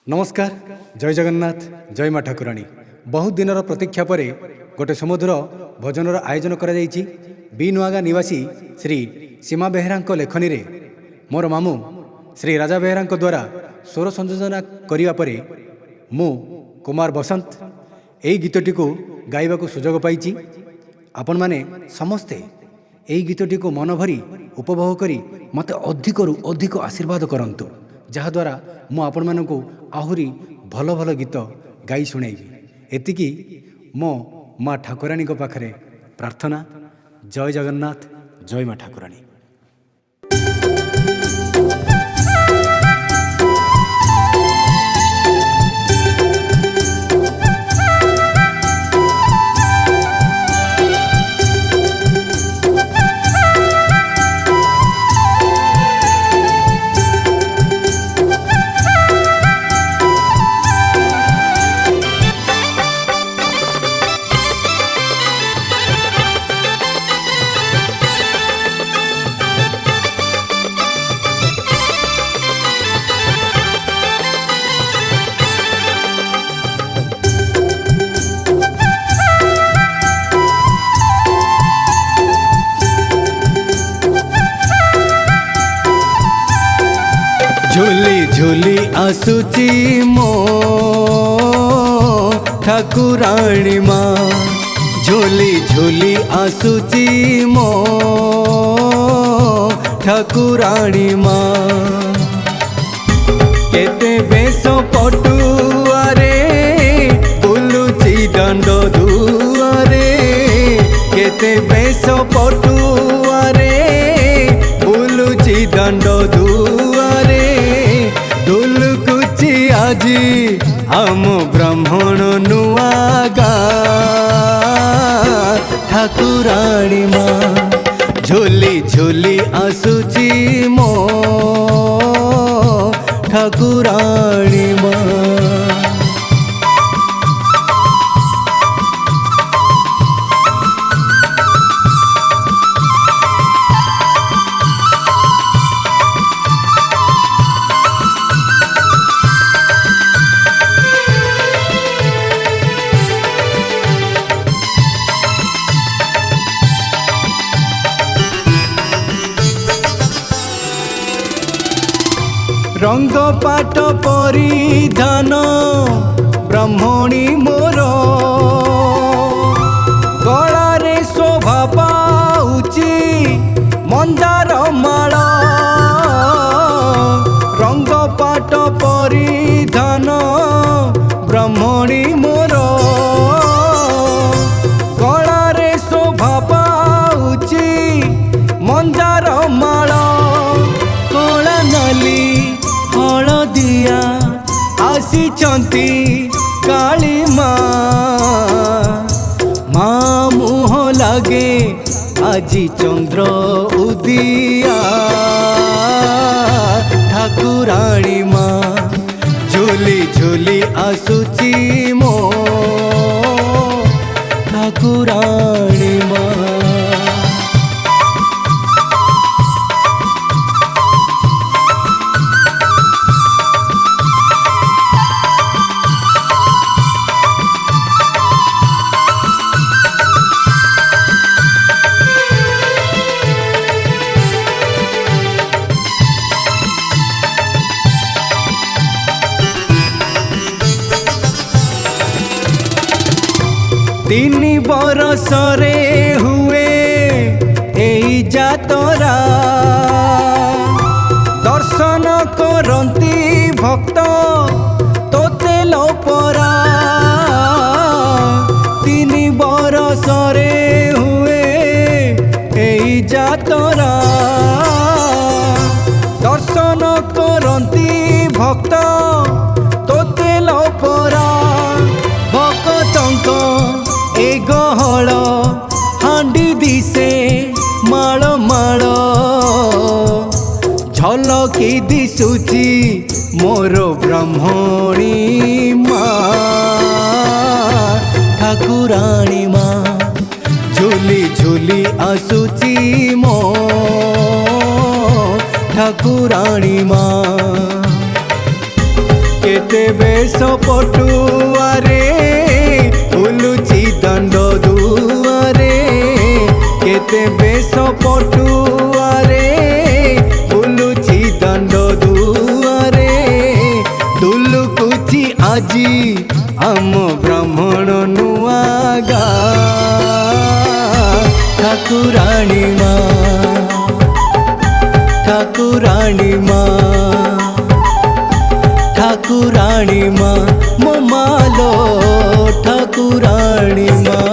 नमस्कार, जय जगन्नाथ, जय माँ ठाकुराणी। बहुत दिन प्रतीक्षा पर गोटे सुमधुर भजनर आयोजन करा जाइछि। बी नुआगा निवासी श्री सीमा बेहेरा लेखनी रे मोर मामू श्री राजा बेहेरा द्वारा स्वर संयोजना करिवा परे मु कुमार बसंत एई गीतटी को गाइबा को सुजोग पाइछि। आपण माने समस्ते एई गीतटी को मन भरी उपभोग करी मते अधिकरु अधिक आशीर्वाद करंतु, जहाद्वारा मु आपण मानकु आहुरी भल भल गीत गाई शुणाइबी। एतिकी मो माँ ठाकुराणी पाखरे प्रार्थना। जय जगन्नाथ, जय माँ ठाकुराणी। झूली झूली आसुची मो ठाकुराणी माँ, झूली झूली आसुची मो ठाकुराणी माँ। केते बेश पटुआरे बुलुची दंड दुआरे, केते बेश पटुआरे बुलुची दंड दुआरे। दुलकुची आजी आम ब्राह्मण नुआगा ठाकुराणी माँ, झूली झूली आसुची मो ठाकुराणी माँ। रंग पाट परिधान ब्राह्मणी मोर, गलारे शोभा पाउची मंदार माळ। रंग पाट परिधान ब्राह्मणी मोर, गलारे शोभा पाउची मंदार माळ। कला नाली हलदिया आसीचंती काली माँ, माँ मुह लागे आजी चंद्र उदिया ठाकुराणी माँ, झूली झूली आसुची मो ठाकुराणी माँ। तीन बरसरे हुए एई जातरा, दर्शन करंती भक्त तोते लोपरा। तीन बरसरे हुए एई जातरा, दर्शन करंती भक्त तोते लोपरा। भक्तंक ए गहल हांडी दिसे माळ माळ, झलकी दिसुची मोर ब्राह्मणी माँ ठाकुराणी माँ, झूली झूली आसुची मो ठाकुराणी माँ। केते बेश पटुआरे बुलुची दंड दुआरे केते बेश पटुआरे बुलुची दंड दुआरे दुलुकुची आजी आम ब्राह्मण नुआगा ठाकुराणी माँ ठाकुराणी माँ ठाकुराणी माँ मो मालो ठाकुराणी माँ।